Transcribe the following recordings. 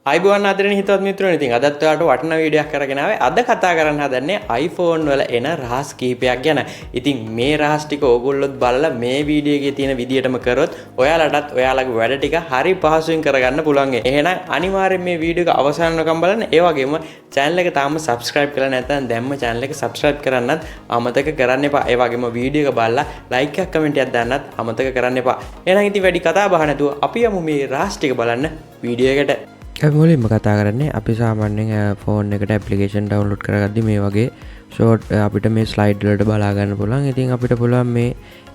iPhone ආදරණීය හිතවත් මිත්‍රයනි, ඉතින් අදත් ඔයාලට වටිනා වීඩියෝයක් අරගෙන ආවේ. අද කතා කරන්න හදන්නේ iPhone වල එන රහස් කීපයක් ගැන. ඉතින් මේ රහස් ටික ඕගොල්ලොත් බලලා මේ වීඩියෝ එකේ තියෙන විදියටම කරොත් ඔයාලටත් ඔයාලගේ වැඩ ටික හරි පහසුවෙන් කරගන්න පුළුවන්. එහෙනම් අනිවාර්යෙන් මේ වීඩියෝ එක අවසන් වෙනකම් බලන්න. ඒ වගේම channel එක තාම subscribe කරලා නැත්නම් දැම්ම channel එක subscribe කරන්නත් අමතක කරන්න එපා. ඒ වගේම වීඩියෝ එක බලලා like එකක් comment එකක් දාන්නත් අමතක කරන්න එපා. එහෙනම් ඉතින් වැඩි කතා බහ නැතුව අපි යමු මේ රහස් ටික බලන්න වීඩියෝ එකට. මුලින්ම කතා කරන්නේ අපි සාමාන්‍යයෙන් ෆෝන් එකට ඇප්ලිකේෂන් ඩවුන්ලෝඩ් කරගද්දි මේ වගේ ෂෝට් අපිට මේ ස්ලයිඩ් වලට බලා ගන්න පුළුවන්. ඉතින් අපිට පුළුවන් මේ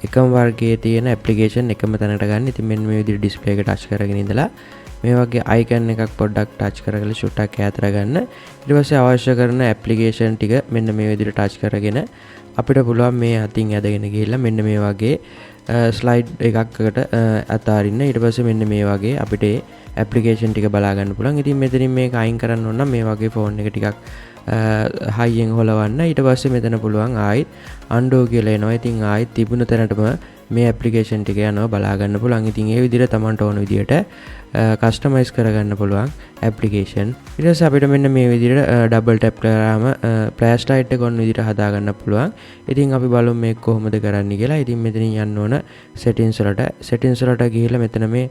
එකම වර්ගයේ තියෙන ඇප්ලිකේෂන් එකම තැනකට ගන්න. ඉතින් මෙන්න මේ විදිහට ඩිස්ප්ලේ එක ටච් කරගෙන ඉඳලා මේ වගේ අයිකන් එකක් පොඩ්ඩක් ටච් කරගලා ෂොට් එකක් ඈතට ගන්න. ඊට පස්සේ අවශ්‍ය කරන ඇප්ලිකේෂන් ටික මෙන්න මේ විදිහට ටච් කරගෙන අපිට පුළුවන් මේ අතින් ඇදගෙන ගිහිල්ලා මෙන්න මේ වගේ ස්ලයිඩ් එකකට අතාරින්න. ඊට පස්සේ මෙන්න මේ වගේ අපිට ඇප්ලිකේෂන් ටික බලා ගන්න පුළුවන්. ඉතින් මෙතනින් මේක අයින් කරන්න ඕන නම් මේ වගේ ෆෝන් එක ටිකක් හයියෙන් හොලවන්න. ඊට පස්සේ මෙතන පුළුවන් ආයිත් undo කියලා එනවා. ඉතින් ආයිත් තිබුණ තැනටම මේ ඇප්ලිකේෂන් ටික යනවා බලා ගන්න පුළුවන්. ඉතින් ඒ විදිහට Tamanට ඕන විදිහට කස්ටමයිස් කරගන්න පුළුවන් ඇප්ලිකේෂන්. ඊට පස්සේ අපිට මෙන්න මේ විදිහට ඩබල් ටැප් කරාම ෆ්ලෑෂ් ලයිට් එක ඔන්න විදිහට හදා ගන්න පුළුවන්. ඉතින් අපි බලමු මේක කොහොමද කරන්නේ කියලා. ඉතින් මෙතනින් යන්න ඕන settings වලට ගිහිල්ලා මෙතන මේ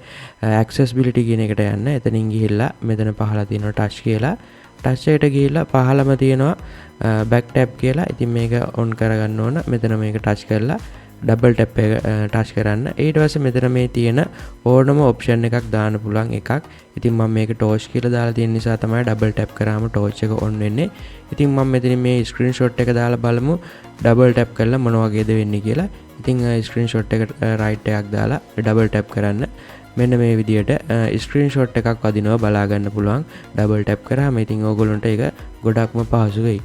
accessibility කියන එකට යන්න. එතනින් ගිහිල්ලා මෙතන පහළ තියෙනවා touch කියලා. touch එකට ගිහිල්ලා පහළම තියෙනවා back tab කියලා. ඉතින් මේක on කරගන්න ඕන. මෙතන මේක touch කරලා ඩබල් ටැප් එක ටච් කරන්න. ඊට පස්සේ මෙතන මේ තියෙන ඕනම ඔප්ෂන් එකක් දාන්න පුළුවන් එකක්. ඉතින් මම මේක ටෝච් කියලා දාලා තියෙන නිසා තමයි ඩබල් ටැප් කරාම ටෝච් එක ඔන් වෙන්නේ. ඉතින් මම මෙතන මේ ස්ක්‍රීන්ෂොට් එක දාලා බලමු ඩබල් ටැප් කරලා මොන වගේද වෙන්නේ කියලා. ඉතින් ස්ක්‍රීන්ෂොට් එකට රයිට් එකක් දාලා ඩබල් ටැප් කරන්න. මෙන්න මේ විදිහට ස්ක්‍රීන්ෂොට් එකක් වදිනවා බලා ගන්න පුළුවන් ඩබල් ටැප් කරාම. ඉතින් ඕගොල්ලන්ට ඒක ගොඩක්ම පහසු වෙයි.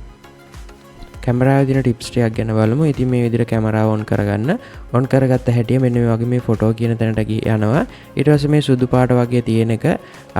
කැමරාවේ දින ටිප්ස් ටිකක් ගැන බලමු. ඉතින් මේ විදිහට කැමරාව ඔන් කරගන්න. ඔන් කරගත්ත හැටිය මෙන්න මේ වගේ මේ ෆොටෝ කියන තැනට යනවා. ඊට පස්සේ මේ සුදු පාට වගේ තියෙන එක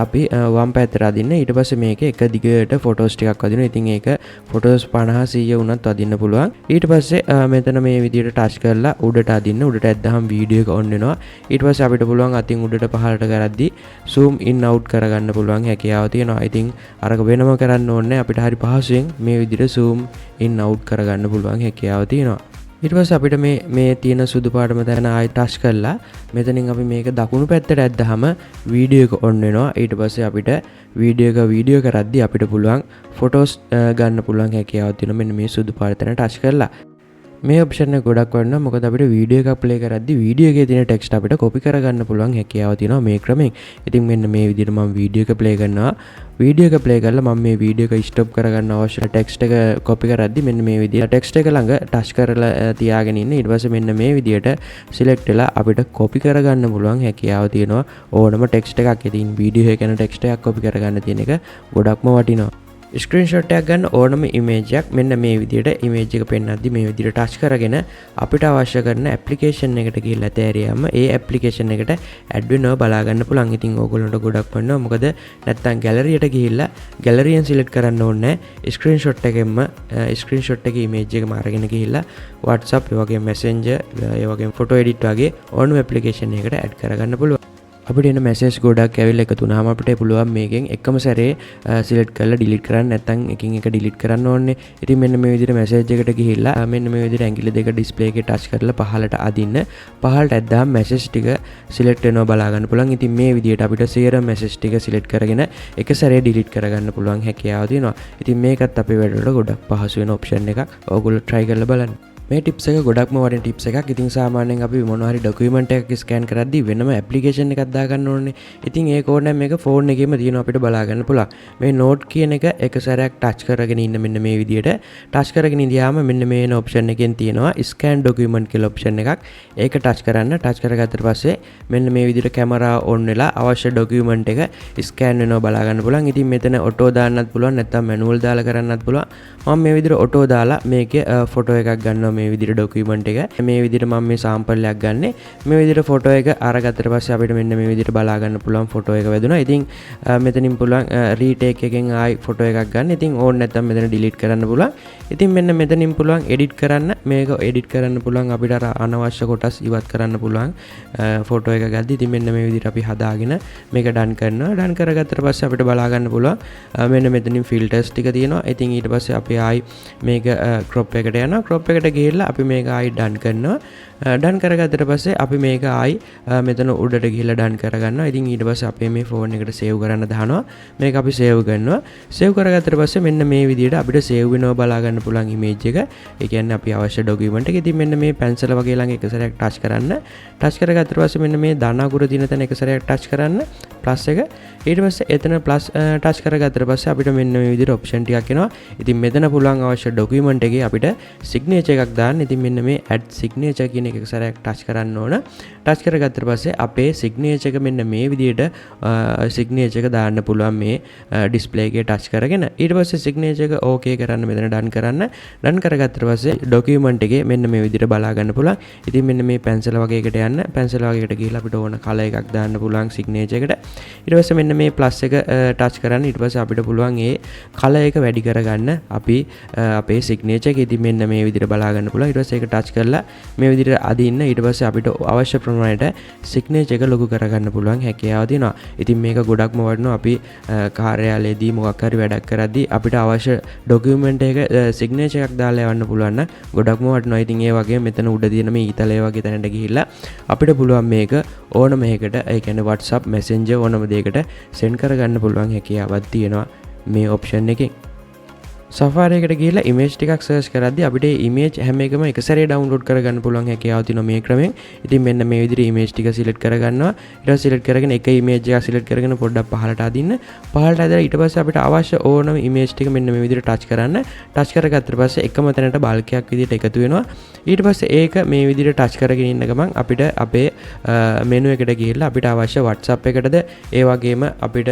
අපි වම් පැත්තට අදින්න. ඊට පස්සේ මේක එක දිගට ෆොටෝස් ටිකක් වදිනවා. ඉතින් ඒක ෆොටෝස් 50 100 වුණත් වදින්න පුළුවන්. ඊට පස්සේ මෙතන මේ විදිහට ටච් කරලා උඩට අදින්න. උඩට ඇද්දාම වීඩියෝ එක ඔන් වෙනවා. ඊට පස්සේ අපිට පුළුවන් අතින් උඩට පහළට කරද්දි zoom in out කරගන්න පුළුවන් හැකියාව තියෙනවා. ඉතින් අරක වෙනම කරන්න ඕනේ. අපිට හරි පහසුවෙන් මේ විදිහට zoom in out කරගන්න පුළුවන් හැකියාව තියෙනවා. ඊට පස්සේ අපිට මේ තියෙන සුදු පාටම තැන ආයෙ ටච් කරලා මෙතනින් අපි මේක දකුණු පැත්තට ඇද්දාම වීඩියෝ එක ඔන් වෙනවා. ඊට පස්සේ අපිට වීඩියෝ කරද්දි අපිට පුළුවන් ෆොටෝස් ගන්න පුළුවන් හැකියාව තියෙනවා. මෙන්න මේ සුදු පාට තැන ටච් කරලා මේ ඔප්ෂන් එක ගොඩක් වටිනවා. මොකද අපිට වීඩියෝ එකක් ප්ලේ කරද්දි වීඩියෝ එකේ තියෙන ටෙක්ස්ට් අපිට කොපි කරගන්න පුළුවන් හැකියාව තියෙනවා මේ ක්‍රමයෙන්. ඉතින් මෙන්න මේ විදිහට මම වීඩියෝ එක ප්ලේ කරනවා. වීඩියෝ එක ප්ලේ කරලා මම මේ වීඩියෝ එක ස්ටොප් කරගන්න අවශ්‍ය ටෙක්ස්ට් එක කොපි කරද්දි මෙන්න මේ විදිහට ටෙක්ස්ට් එක ළඟ ටච් කරලා තියාගෙන ඉන්න. ඊට පස්සේ මෙන්න මේ විදිහට සිලෙක්ට් වෙලා අපිට කොපි කරගන්න පුළුවන් හැකියාව තියෙනවා ඕනම ටෙක්ස්ට් එකක්. ඉතින් වීඩියෝ එකේ යන ටෙක්ස්ට් එකක් කොපි කරගන්න තියෙන එක ගොඩක්ම වටිනවා. ස්ක්‍රීන්ෂොට් එකක් ගන්න ඕනම ඉමේජ් එකක් මෙන්න මේ විදිහට ඉමේජ් එක පෙන්වද්දි මේ විදිහට ටච් කරගෙන අපිට අවශ්‍ය කරන ඇප්ලිකේෂන් එකට ගිහිල්ලා තෑරියාම ඒ ඇප්ලිකේෂන් එකට ඇඩ් වෙනවා බලා ගන්න පුළුවන්. ඉතින් ඕගොල්ලන්ට ගොඩක් වෙනවා. මොකද නැත්තම් ගැලරියට ගිහිල්ලා ගැලරියෙන් සිලෙක්ට් කරන්න ඕනේ නැහැ. ස්ක්‍රීන්ෂොට් එකෙන්ම ස්ක්‍රීන්ෂොට් එකේ ඉමේජ් එකම අරගෙන ගිහිල්ලා WhatsApp ඒ වගේ Messenger ඒ වගේ ෆොටෝ එඩිට් වගේ ඕනම ඇප්ලිකේෂන් එකකට ඇඩ් කරගන්න පුළුවන්. අපිට එන මැසේජ් ගොඩක් ඇවිල්ලා එකතු වුණාම අපිට පුළුවන් මේකෙන් එකම සැරේ සිලෙක්ට් කරලා ඩිලීට් කරන්න. නැත්නම් එකින් එක ඩිලීට් කරන්න ඕනේ. ඉතින් මෙන්න මේ විදිහට මැසේජ් එකට ගිහිල්ලා මෙන්න මේ විදිහට ඇඟිලි දෙක ඩිස්ප්ලේ එකේ ටච් කරලා පහළට අදින්න. පහළට ඇද්දාම මැසේජ් ටික සිලෙක්ට් වෙනවා බලා ගන්න පුළුවන්. ඉතින් මේ විදිහට අපිට සියරම මැසේජ් ටික සිලෙක්ට් කරගෙන එක සැරේ ඩිලීට් කරගන්න පුළුවන් හැකියාව තියෙනවා. ඉතින් මේකත් අපේ වැඩවලට ගොඩක් පහසු වෙන ඔප්ෂන් එකක්. ඕගොල්ලෝ try කරලා බලන්න. මේ ටිප්ස් එක ගොඩක්ම වටින ටිප්ස් එකක්. ඉතින් සාමාන්‍යයෙන් අපි මොනවා හරි ඩොකියුමන්ට් එකක් ස්කෑන් කරද්දී වෙනම ඇප්ලිකේෂන් එකක් දාගන්න ඕනේ. ඉතින් ඒක ඕනේ මේක ෆෝන් එකේම තියෙනවා අපිට බලා ගන්න පුළුවන්. මේ නෝට් කියන එක එක සැරයක් ටච් කරගෙන ඉන්න මෙන්න මේ විදිහට ටච් කරගෙන ඉඳියාම මෙන්න මේ ඔප්ෂන් එකෙන් තියෙනවා ස්කෑන් ඩොකියුමන්ට් කියලා ඔප්ෂන් එකක්. ඒක ටච් කරන්න. ටච් කරගත්තට පස්සේ මෙන්න මේ විදිහට කැමරා ඔන් වෙලා අවශ්‍ය ඩොකියුමන්ට් එක ස්කෑන් වෙනවා බලා ගන්න පුළුවන්. ඉතින් මෙතන ඔටෝ දාන්නත් පුළුවන් නැත්නම් මැනුවල් දාලා කරන්නත් පුළුවන්. මම මේ විදිහට ඔටෝ දාලා මේකේ ෆොටෝ එකක් ගන්නවා මේ විදිහට ડોකියුමන්ට් එක මේ විදිහට මම මේ සාම්පල් එකක් ගන්නෙ මේ විදිහට ෆොටෝ එක අරගත්තට පස්සේ අපිට මෙන්න මේ විදිහට බලා ගන්න පුළුවන් ෆොටෝ එක වැදුනා. ඉතින් මෙතනින් පුළුවන් රීටේක් එකෙන් ආයි ෆොටෝ එකක් ගන්න. ඉතින් ඕන නැත්නම් මෙතන ඩිලීට් කරන්න පුළුවන්. ඉතින් මෙන්න මෙතනින් පුළුවන් එඩිට් කරන්න. මේක එඩිට් කරන්න පුළුවන් අපිට අර අනවශ්‍ය කොටස් ඉවත් කරන්න පුළුවන් ෆොටෝ එක ගද්දි. ඉතින් මෙන්න මේ විදිහට අපි හදාගෙන මේක ඩන් කරනවා. ඩන් කරගත්තට පස්සේ අපිට බලා ගන්න පුළුවන් මෙන්න මෙතනින් ෆිල්ටර්ස් ටික තියෙනවා. ඉතින් ඊට පස්සේ අපි ආයි මේක ක්‍රොප් එකට යනවා. ක්‍රොප් එකට ගිහිල්ලා අපි මේක ආයි ඩන් කරනවා. ඩන් කරගත්තට පස්සේ අපි මේක ආයි මෙතන උඩට ගිහිල්ලා ඩන් කරගන්නවා. ඉතින් ඊට පස්සේ අපේ මේ ෆෝන් එකට සේව් කරන්න දානවා. මේක අපි සේව් කරනවා. සේව් කරගත්තට පස්සේ මෙන්න මේ විදිහට අපිට සේව් වෙනවා බලා ගන්න පුළුවන් ඉමේජ් එක. ඒ කියන්නේ අපි අවශ්‍ය ડોකියුමන්ට් එක. ඉතින් මෙන්න මේ පැන්සල වගේ ළඟ එක සැරයක් ටච් කරන්න. ටච් කරගත්තට පස්සේ මෙන්න මේ ධන අකුර දින තැන එක සැරයක් ටච් කරන්න. ප්ලස් එක. ඊට පස්සේ එතන ප්ලස් ටච් කරගත්තට පස්සේ අපිට මෙන්න මේ විදිහට ඔප්ෂන් ටිකක් එනවා. ඉතින් මෙතන පුළුවන් අවශ්‍ය ડોකියුමන්ට් එකේ අපිට සිග්නේචර් එකක් දාන්න. ඉතින් මෙන්න මේ ඇඩ් සිග්නේචර් කියන එක සැරයක් ටච් කරන්න ඕන. ටච් කරගත්තට පස්සේ අපේ සිග්නේචර් එක මෙන්න මේ විදිහට සිග්නේචර් එක දාන්න පුළුවන් මේ ඩිස්ප්ලේ එකේ ටච් කරගෙන. ඊට පස්සේ සිග්නේචර් එක ඕකේ කරන්න මෙතන ඩන් කරන්න. ඩන් කරගත්තට පස්සේ ડોකියුමන්ට් එකේ මෙන්න මේ විදිහට බලා ගන්න පුළුවන්. ඉතින් මෙන්න මේ පැන්සල වගේ එකට යන්න. පැන්සල වගේ එකට ගිහිල්ලා අපිට ඕන කලර් එකක් දාන්න පුළුවන් සිග්නේචර් එකට. ඊට පස්සේ මෙන්න මේ ප්ලස් එක ටච් කරන්න. ඊට පස්සේ අපිට පුළුවන් ඒ කලර් එක වැඩි කරගන්න අපි අපේ සිග්නේචර් එක. ඉතින් මෙන්න මේ විදිහට බලා ගන්න පුළුවන්. ඊට පස්සේ ඒක ටච් කරලා මේ විදිහට අදින්න. ඊට පස්සේ අපිට අවශ්‍ය ප්‍රමාණයට සිග්නේචර් එක ලොකු කරගන්න පුළුවන් හැකියාව තියෙනවා. ඉතින් මේක ගොඩක්ම වටිනවා අපි කාර්යාලයේදී මොකක් හරි වැඩක් කරද්දී අපිට අවශ්‍ය ડોකියුමන්ට් එක සිග්නේචර් එකක් දාලා යවන්න පුළුවන් නම් ගොඩක්ම වටිනවා. ඉතින් ඒ වගේ මෙතන උඩ තියෙන මේ ඊතලයේ වගේ තැනට ගිහිල්ලා අපිට පුළුවන් මේක ඕනම එකකට ඒ කියන්නේ WhatsApp Messenger ඕනම දෙයකට සෙන්ඩ් කරගන්න පුළුවන් හැකියාවක් තියෙනවා මේ ඔප්ෂන් එකෙන්. Safari එකට ගිහිල්ලා ඉමේජ් ටිකක් සර්ච් කරද්දී අපිට ඉමේජ් හැම එකම එක සැරේ ඩවුන්ලෝඩ් කරගන්න පුළුවන් හැකියාව තියෙනවා මේ ක්‍රමයෙන්. ඉතින් මෙන්න මේ විදිහට ඉමේජ් ටික සිලෙක්ට් කරගන්නවා. ඊට පස්සේ සිලෙක්ට් කරගෙන එක ඉමේජ් එකක් සිලෙක්ට් කරගෙන පොඩ්ඩක් පහළට අදින්න. පහළට ඇදලා ඊට පස්සේ අපිට අවශ්‍ය ඕනම ඉමේජ් ටික මෙන්න මේ විදිහට ටච් කරන්න. ටච් කරගත්තට පස්සේ එකම තැනට බල්කයක් විදිහට එකතු වෙනවා. ඊට පස්සේ ඒක මේ විදිහට ටච් කරගෙන ඉන්න ගමන් අපිට අපේ මෙනු එකට ගිහිල්ලා අපිට අවශ්‍ය WhatsApp එකටද ඒ වගේම අපිට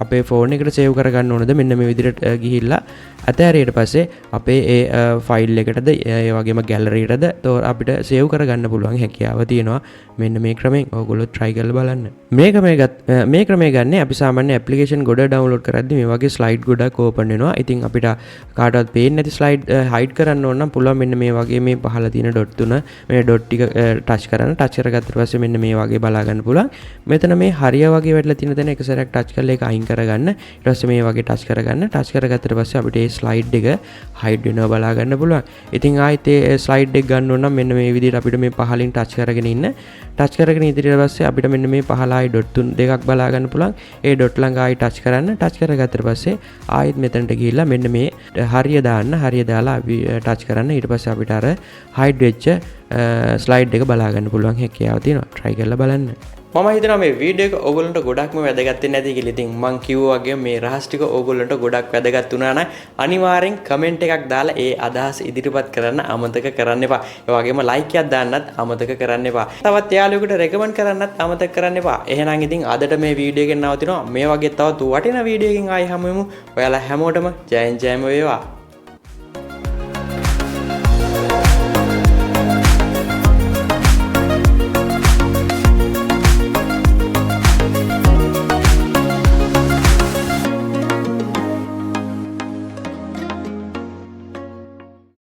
අපේ ෆෝන් එකට සේව් කරගන්න ඕනද මෙන්න මේ විදිහට ගිහිල්ලා අතෑරියට පස්සේ අපේ ඒ ෆයිල් එකටද ඒ වගේම ගැලරියටද අපිට සේව් කරගන්න පුළුවන් හැකියාව තියෙනවා මෙන්න මේ ක්‍රමයෙන්. ඕගොල්ලෝ try කරලා බලන්න. මේ ක්‍රමය ගන්න අපි සාමාන්‍ය ඇප්ලිකේෂන් ගොඩ ඩවුන්ලෝඩ් කරද්දී මේ වගේ ස්ලයිඩ් ගොඩක් ඕපන් වෙනවා. ඉතින් අපිට කාටවත් පේන්නේ නැති ස්ලයිඩ් හයිඩ් කරන්න ඕන නම් පුළුවන් මෙන්න මේ වගේ මේ පහළ තියෙන ඩොට් තුන මේ ඩොට් ටික ටච් කරන්න. ටච් කරගත්තට පස්සේ මෙන්න මේ වගේ බලා ගන්න පුළුවන්. මෙතන මේ හරිය වගේ වැටලා තියෙන තැන එක සැරයක් ටච් කරලා ඒක අයින් කරගන්න. ඊට පස්සේ මේ වගේ ටච් කරගන්න. ටච් කරගත්තට පස්සේ අපිට මේ ස්ලයිඩ් එක හයිඩ් වෙනවා බලා ගන්න පුළුවන්. ඉතින් ආයෙත් ඒ ස්ලයිඩ් එක ගන්න ඕන නම් මෙන්න මේ විදිහට අපිට මේ පහලින් ටච් කරගෙන ඉන්න. ටච් කරගෙන ඉදිරියට පස්සේ අපිට මෙන්න මේ පහළ ආයි ඩොට් තුන දෙකක් බලා ගන්න පුළුවන්. ඒ ඩොට් ළඟ ආයි ටච් කරන්න. ටච් කරගත්තට පස්සේ ආයෙත් මෙතනට ගිහිල්ලා මෙන්න මේ හරිය දාන්න. හරිය දාලා අපි ටච් කරන්න. ඊට පස්සේ අපිට අර හයිඩ් වෙච්ච ස්ලයිඩ් එක බලා ගන්න පුළුවන් හැකියාව තියෙනවා. try කරලා බලන්න. මම හිතනවා මේ වීඩියෝ එක ඕගොල්ලන්ට ගොඩක්ම වැදගත් වෙන්නේ නැති කියලා. ඉතින් මම කිව්වා වගේ මේ රහස් ටික ඕගොල්ලන්ට ගොඩක් වැදගත් වුණා නම් අනිවාර්යෙන් කමෙන්ට් එකක් දාලා ඒ අදහස් ඉදිරිපත් කරන්න අමතක කරන්න එපා. ඒ වගේම ලයික් එකක් දාන්නත් අමතක කරන්න එපා. තවත් යාළුවෙකුට රෙකමන්ඩ් කරන්නත් අමතක කරන්න එපා. එහෙනම් ඉතින් අදට මේ වීඩියෝ එකෙන් නවතිනවා. මේ වගේ තවත් වටිනා වීඩියෝ එකකින් ආයි හමු වෙමු. ඔයාලා හැමෝටම ජයෙන් ජයම වේවා.